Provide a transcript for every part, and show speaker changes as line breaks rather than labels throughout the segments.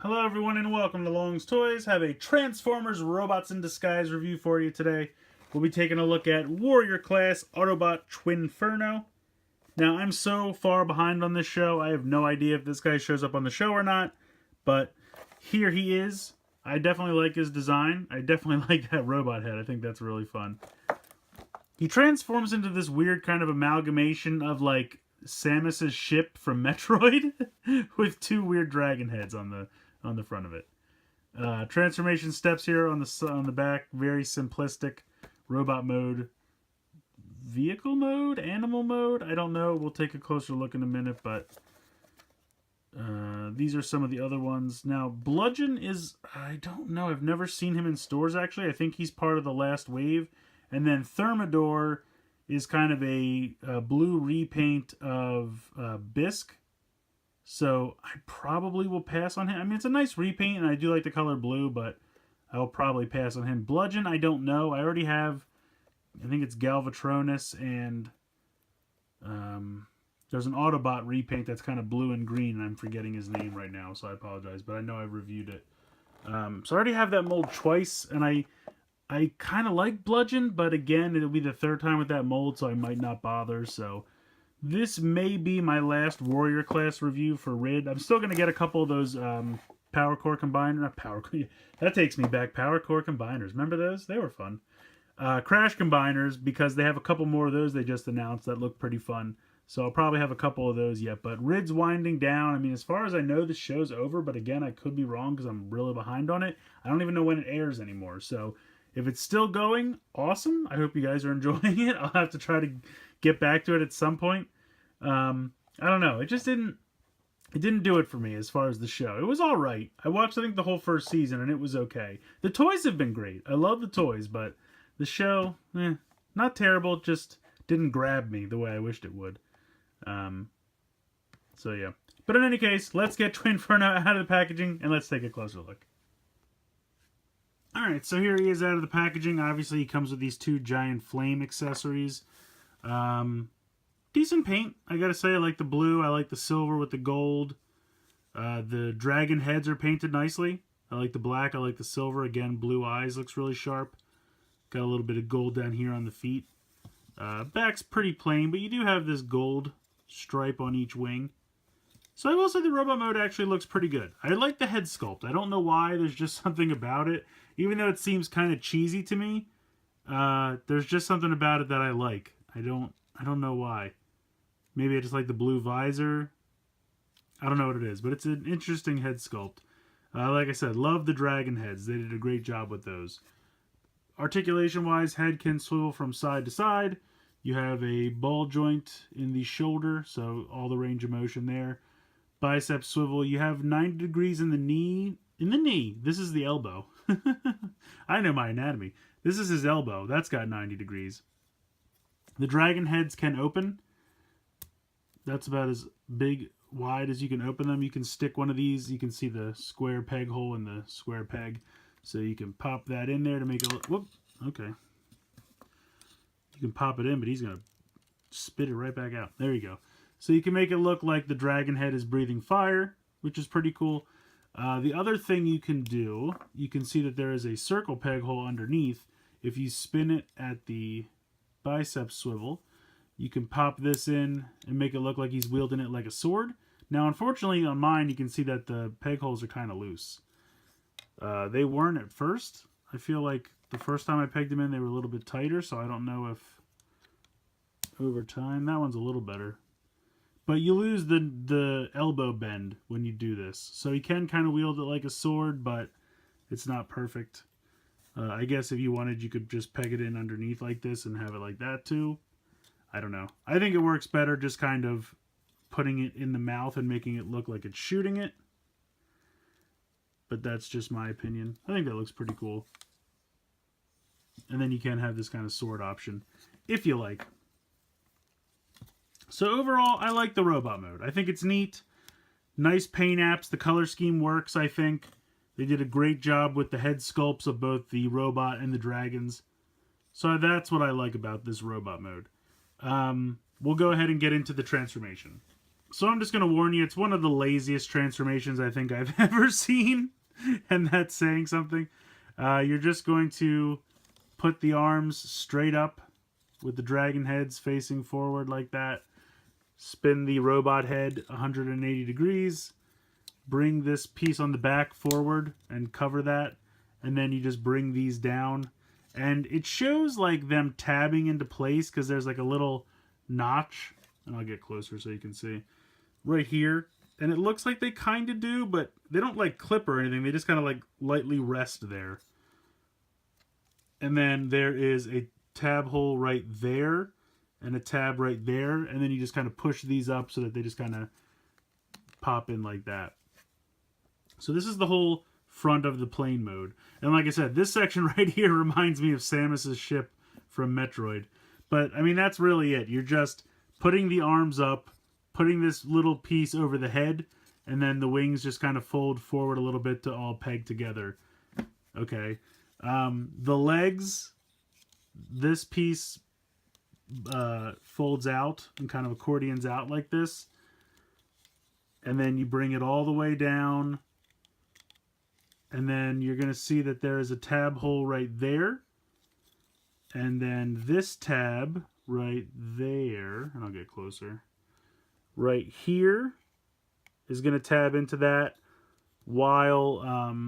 Hello everyone and welcome to Long's Toys. Have a Transformers Robots in Disguise review for you today. We'll be taking a look at Warrior Class Autobot Twinferno. Now I'm so far behind on this show, I have no idea if this guy shows up on the show or not, but here he is. I definitely like his design. I definitely like that robot head. I think that's really fun. He transforms into this weird kind of amalgamation of like Samus's ship from Metroid with two weird dragon heads on the front of it. Transformation steps here on the back, very simplistic. Robot mode, vehicle mode, animal mode, I don't know. We'll take a closer look in a minute, but these are some of the other ones. Now, Bludgeon is, I don't know, I've never seen him in stores actually. I think he's part of the last wave. And then Thermidor is kind of a blue repaint of Bisque. So I probably will pass on him. I mean, it's a nice repaint, and I do like the color blue, but I will probably pass on him. Bludgeon, I don't know. I already have, I think it's Galvatronus, and there's an Autobot repaint that's kind of blue and green, and I'm forgetting his name right now, so I apologize, but I know I've reviewed it. So I already have that mold twice, and I kind of like Bludgeon, but again, it'll be the third time with that mold, so I might not bother, so this may be my last Warrior Class review for Rid. I'm still going to get a couple of those Power Core Combiner, not Power Core, that takes me back, Power Core Combiners. Remember those? They were fun. Crash Combiners, because they have a couple more of those they just announced that look pretty fun. So I'll probably have a couple of those yet, but Rid's winding down. I mean, as far as I know, the show's over, but again, I could be wrong because I'm really behind on it. I don't even know when it airs anymore, so if it's still going, awesome. I hope you guys are enjoying it. I'll have to try to get back to it at some point. I don't know. It just didn't do it for me as far as the show. It was all right. I watched, I think, the whole first season, and it was okay. The toys have been great. I love the toys, but the show, not terrible. Just didn't grab me the way I wished it would. So, yeah. But in any case, let's get Twinferno out of the packaging, and let's take a closer look. Alright, so here he is out of the packaging. Obviously, he comes with these two giant flame accessories. Decent paint, I gotta say. I like the blue, I like the silver with the gold. The dragon heads are painted nicely. I like the black, I like the silver. Again, blue eyes, looks really sharp. Got a little bit of gold down here on the feet. Back's pretty plain, but you do have this gold stripe on each wing. So I will say the robot mode actually looks pretty good. I like the head sculpt. I don't know why, there's just something about it. Even though it seems kind of cheesy to me, there's just something about it that I like. I don't know why. Maybe I just like the blue visor. I don't know what it is, but it's an interesting head sculpt. Like I said, love the dragon heads. They did a great job with those. Articulation-wise, head can swivel from side to side. You have a ball joint in the shoulder, so all the range of motion there. Bicep swivel. You have 90 degrees in the knee. In the knee. This is the elbow. I know my anatomy. This is his elbow. That's got 90 degrees. The dragon heads can open. That's about as big, wide as you can open them. You can stick one of these. You can see the square peg hole in the square peg. So you can pop that in there to make it look... Whoop. Okay. You can pop it in, but he's going to spit it right back out. There you go. So you can make it look like the dragon head is breathing fire, which is pretty cool. The other thing you can do, you can see that there is a circle peg hole underneath. If you spin it at the bicep swivel, you can pop this in and make it look like he's wielding it like a sword. Now, unfortunately, on mine, you can see that the peg holes are kind of loose. They weren't at first. I feel like the first time I pegged them in, they were a little bit tighter, so I don't know if over time, that one's a little better. But you lose the elbow bend when you do this. So you can kind of wield it like a sword, but it's not perfect. I guess if you wanted, you could just peg it in underneath like this and have it like that too. I don't know. I think it works better just kind of putting it in the mouth and making it look like it's shooting it. But that's just my opinion. I think that looks pretty cool. And then you can have this kind of sword option if you like. So overall, I like the robot mode. I think it's neat. Nice paint apps. The color scheme works, I think. They did a great job with the head sculpts of both the robot and the dragons. So that's what I like about this robot mode. We'll go ahead and get into the transformation. So I'm just going to warn you, it's one of the laziest transformations I think I've ever seen. And that's saying something. You're just going to put the arms straight up with the dragon heads facing forward like that. Spin the robot head 180 degrees. Bring this piece on the back forward and cover that. And then you just bring these down. And it shows like them tabbing into place because there's like a little notch. And I'll get closer so you can see. Right here. And it looks like they kind of do, but they don't like clip or anything. They just kind of like lightly rest there. And then there is a tab hole right there and a tab right there. And then you just kind of push these up so that they just kind of pop in like that. So this is the whole front of the plane mode. And like I said, this section right here reminds me of Samus's ship from Metroid. But, I mean, that's really it. You're just putting the arms up, putting this little piece over the head, and then the wings just kind of fold forward a little bit to all peg together. Okay. The legs, this piece folds out and kind of accordions out like this. And then you bring it all the way down. And then you're going to see that there is a tab hole right there. And then this tab right there, and I'll get closer, right here is going to tab into that, while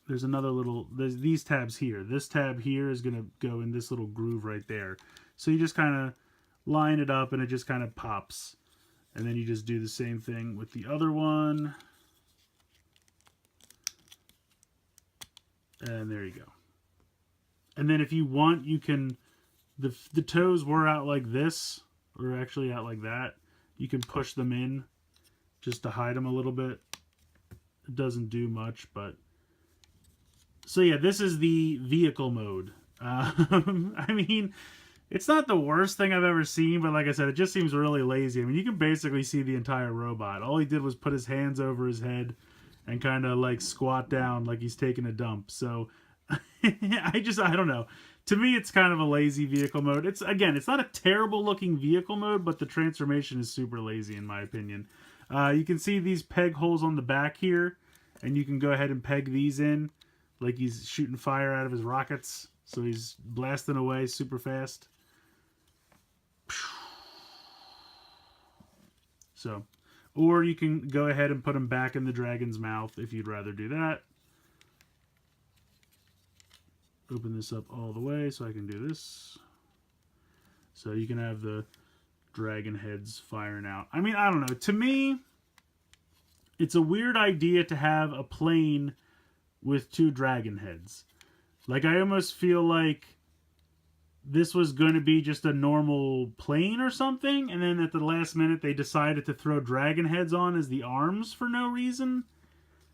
there's another little, there's these tabs here. This tab here is going to go in this little groove right there. So you just kind of line it up and it just kind of pops. And then you just do the same thing with the other one. And there you go. And then if you want, you can, the toes were out like this, or actually out like that. You can push them in just to hide them a little bit. It doesn't do much, but... So yeah, this is the vehicle mode. I mean, it's not the worst thing I've ever seen, but like I said, it just seems really lazy. I mean, you can basically see the entire robot. All he did was put his hands over his head and kind of like squat down like he's taking a dump. So I don't know. To me, it's kind of a lazy vehicle mode. It's not a terrible looking vehicle mode, but the transformation is super lazy in my opinion. You can see these peg holes on the back here, and you can go ahead and peg these in like he's shooting fire out of his rockets. So he's blasting away super fast. So, or you can go ahead and put them back in the dragon's mouth if you'd rather do that. Open this up all the way so I can do this. So you can have the dragon heads firing out. I mean, I don't know. To me, it's a weird idea to have a plane with two dragon heads. Like, I almost feel like this was going to be just a normal plane or something, and then at the last minute they decided to throw dragon heads on as the arms for no reason.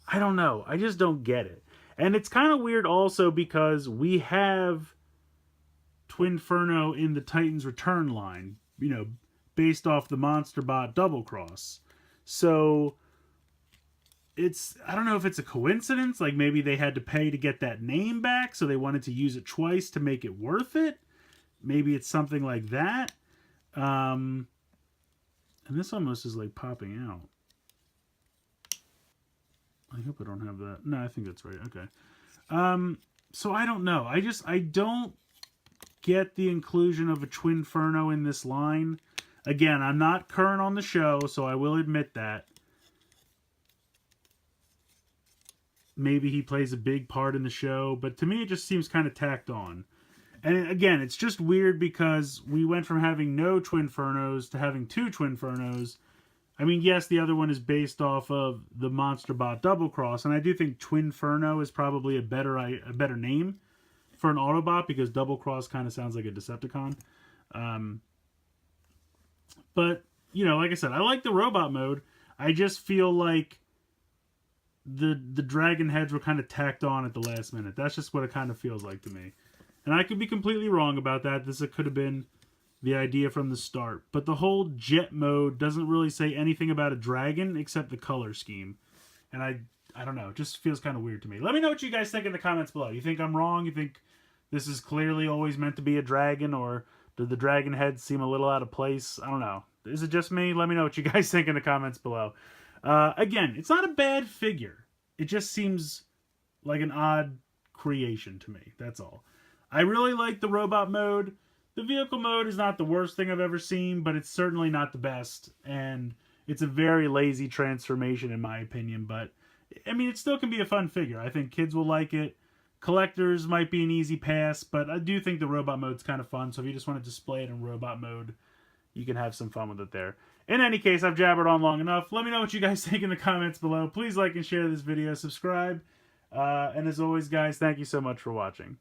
I don't know. I just don't get it. And it's kind of weird also because we have Twinferno in the Titans Return line, you know, based off the Monster Bot Double Cross. So it's, I don't know if it's a coincidence, like maybe they had to pay to get that name back, so they wanted to use it twice to make it worth it. Maybe it's something like that. And this almost is like popping out. I hope I don't have that. No, I think that's right. Okay. So I don't know. I don't get the inclusion of a Twinferno in this line. Again, I'm not current on the show, so I will admit that. Maybe he plays a big part in the show, but to me it just seems kind of tacked on. And again, it's just weird because we went from having no Twinfernos to having two Twinfernos. I mean, yes, the other one is based off of the Monster Bot Double Cross, and I do think Twinferno is probably a better name for an Autobot because Double Cross kind of sounds like a Decepticon. But, you know, like I said, I like the robot mode. I just feel like the dragon heads were kind of tacked on at the last minute. That's just what it kind of feels like to me. And I could be completely wrong about that. This could have been the idea from the start. But the whole jet mode doesn't really say anything about a dragon except the color scheme. And I don't know. It just feels kind of weird to me. Let me know what you guys think in the comments below. You think I'm wrong? You think this is clearly always meant to be a dragon? Or did the dragon heads seem a little out of place? I don't know. Is it just me? Let me know what you guys think in the comments below. Again, it's not a bad figure. It just seems like an odd creation to me. That's all. I really like the robot mode. The vehicle mode is not the worst thing I've ever seen, but it's certainly not the best. And it's a very lazy transformation in my opinion. But, I mean, it still can be a fun figure. I think kids will like it. Collectors might be an easy pass, but I do think the robot mode's kind of fun. So if you just want to display it in robot mode, you can have some fun with it there. In any case, I've jabbered on long enough. Let me know what you guys think in the comments below. Please like and share this video. Subscribe. And as always, guys, thank you so much for watching.